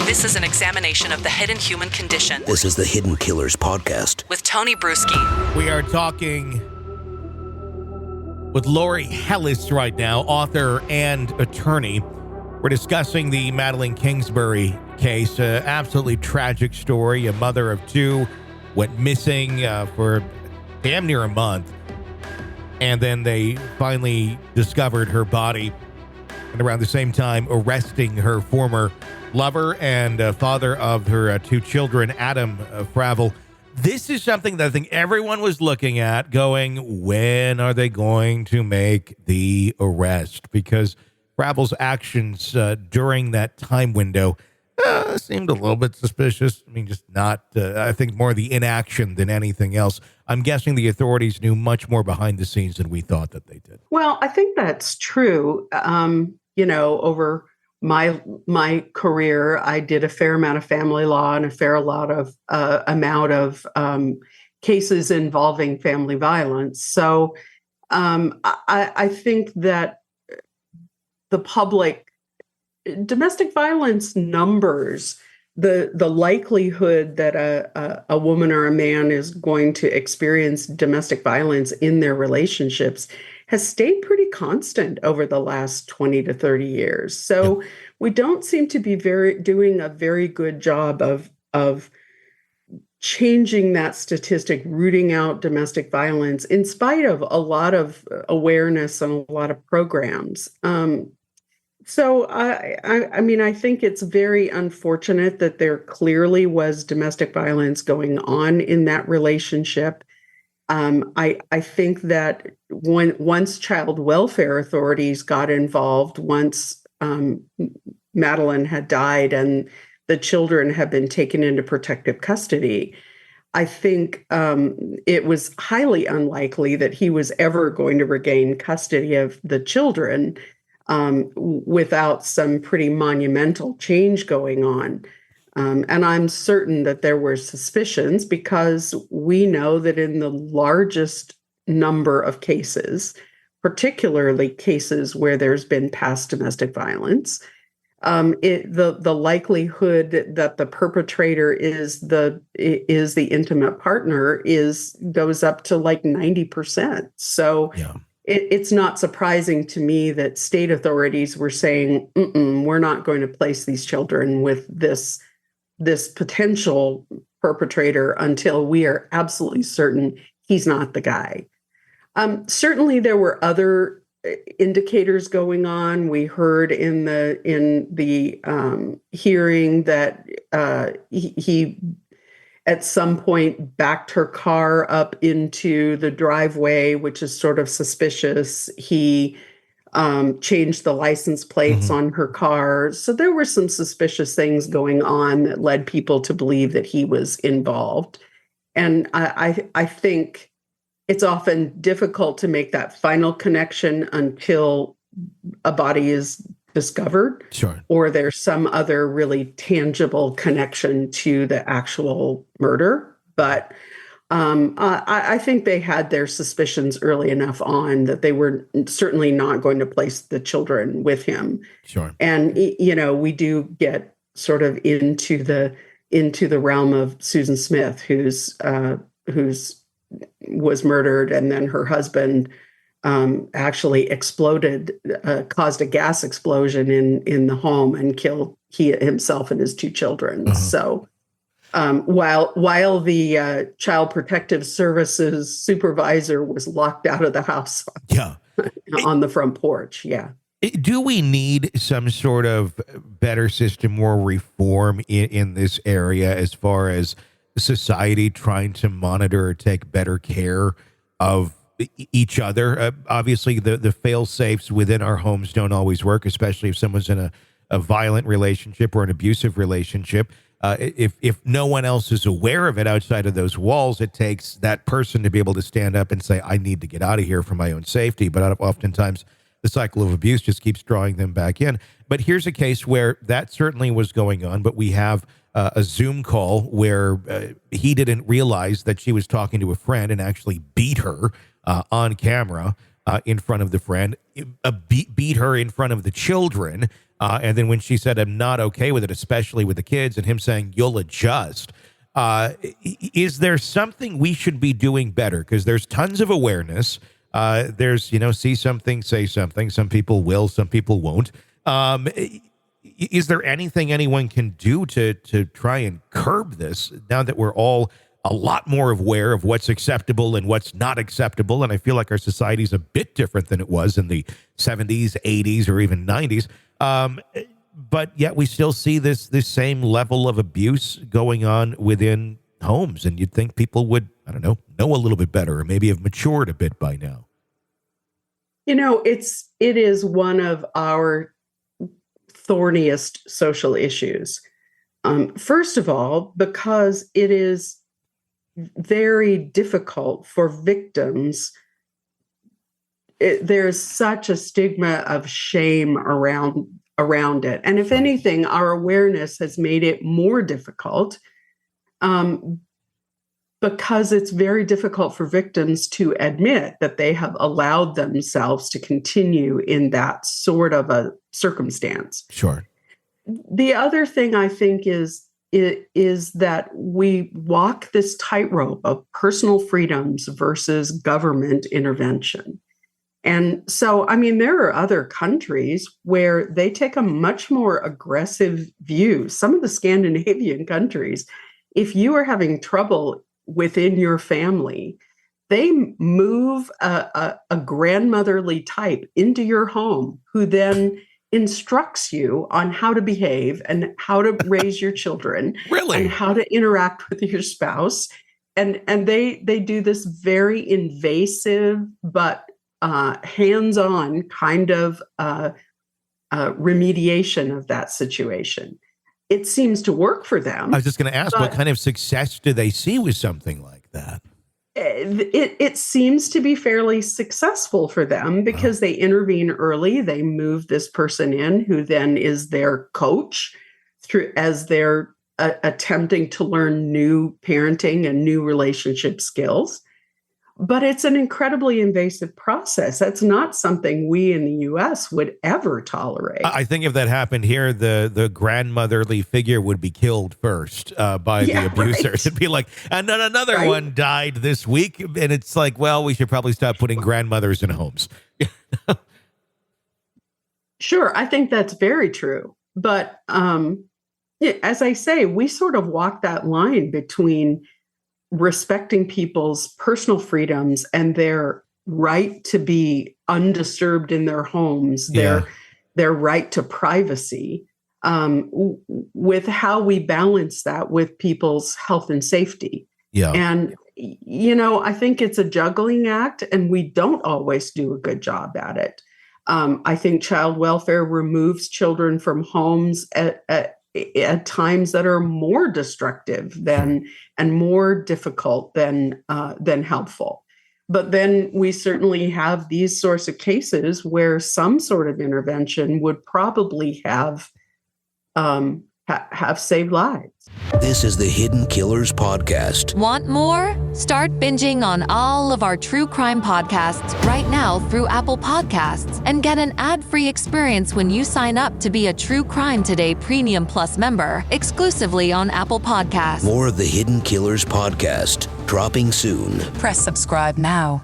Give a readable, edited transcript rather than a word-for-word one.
This is an examination of the hidden human condition. This is the Hidden Killers Podcast. With Tony Brueski. We are talking with Lori Hellis right now, author and attorney. We're discussing the Madeline Kingsbury case, an absolutely tragic story. A mother of two went missing for damn near a month. And then they finally discovered her body, and around the same time arresting her former lover and father of her two children, Adam Fravel. This is something that I think everyone was looking at going, when are they going to make the arrest? Because Fravel's actions during that time window seemed a little bit suspicious. I mean, just not, I think more the inaction than anything else. I'm guessing the authorities knew much more behind the scenes than we thought that they did. Well, I think that's true. Over my career, I did a fair amount of family law and a fair amount of cases involving family violence. So I think that the public domestic violence numbers, the likelihood that a woman or a man is going to experience domestic violence in their relationships has stayed pretty constant over the last 20 to 30 years. So we don't seem to be doing a very good job of changing that statistic, rooting out domestic violence, in spite of a lot of awareness and a lot of programs. So I think it's very unfortunate that there clearly was domestic violence going on in that relationship. I think that once child welfare authorities got involved, once Madeline had died and the children had been taken into protective custody, I think it was highly unlikely that he was ever going to regain custody of the children without some pretty monumental change going on. And I'm certain that there were suspicions, because we know that in the largest number of cases, particularly cases where there's been past domestic violence, the likelihood that the perpetrator is the intimate partner goes up to like 90%. So it's not surprising to me that state authorities were saying, we're not going to place these children with this potential perpetrator until we are absolutely certain he's not the guy. Certainly there were other indicators going on. We heard in the hearing that he at some point backed her car up into the driveway, which is sort of suspicious. He changed the license plates on her car. So there were some suspicious things going on that led people to believe that he was involved. And I think it's often difficult to make that final connection until a body is discovered, or there's some other really tangible connection to the actual murder. But I think they had their suspicions early enough on that they were certainly not going to place the children with him. And we do get sort of into the realm of Susan Smith, who's was murdered, and then her husband actually caused a gas explosion in the home and killed himself and his two children. So while the Child Protective Services supervisor was locked out of the house on the front porch. Do we need some sort of better system or reform in this area as far as society trying to monitor or take better care of each other? Obviously, the fail-safes within our homes don't always work, especially if someone's in a violent relationship or an abusive relationship. If no one else is aware of it outside of those walls, it takes that person to be able to stand up and say, I need to get out of here for my own safety. But oftentimes the cycle of abuse just keeps drawing them back in. But here's a case where that certainly was going on, but we have a Zoom call where he didn't realize that she was talking to a friend and actually beat her on camera in front of the friend, beat her in front of the children. And then when she said, I'm not okay with it, especially with the kids, and him saying, you'll adjust. Is there something we should be doing better? Because there's tons of awareness. There's, see something, say something. Some people will, some people won't. Is there anything anyone can do to try and curb this now that we're all a lot more aware of what's acceptable and what's not acceptable? And I feel like our society is a bit different than it was in the 70s, 80s, or even 90s. But yet we still see this same level of abuse going on within homes. And you'd think people would, I don't know a little bit better, or maybe have matured a bit by now. It is one of our thorniest social issues. First of all, because it is very difficult for victims. There's such a stigma of shame around it. And if anything, our awareness has made it more difficult because it's very difficult for victims to admit that they have allowed themselves to continue in that sort of a circumstance. Sure. The other thing I think is that we walk this tightrope of personal freedoms versus government intervention. And so, there are other countries where they take a much more aggressive view. Some of the Scandinavian countries, if you are having trouble within your family, they move a grandmotherly type into your home who then instructs you on how to behave and how to raise your children. Really? And how to interact with your spouse. And they do this very invasive but hands-on kind of remediation of that situation. It seems to work for them. I was just going to ask, what kind of success do they see with something like that? It seems to be fairly successful for them because they intervene early. They move this person in who then is their coach as they're attempting to learn new parenting and new relationship skills. But it's an incredibly invasive process. That's not something we in the U.S. would ever tolerate. I think if that happened here, the grandmotherly figure would be killed first by the abusers. Right. It'd be like, and then another one died this week. And it's like, well, we should probably stop putting grandmothers in homes. Sure, I think that's very true. But as I say, we sort of walk that line between respecting people's personal freedoms and their right to be undisturbed in their homes, their right to privacy, with how we balance that with people's health and safety. Yeah. And, I think it's a juggling act, and we don't always do a good job at it. I think child welfare removes children from homes at times that are more destructive and more difficult than helpful. But then we certainly have these sorts of cases where some sort of intervention would probably have saved lives. This is the Hidden Killers Podcast. Want more? Start binging on all of our true crime podcasts right now through Apple Podcasts and get an ad-free experience when you sign up to be a True Crime Today Premium Plus member exclusively on Apple Podcasts. More of the Hidden Killers Podcast dropping soon. Press subscribe now.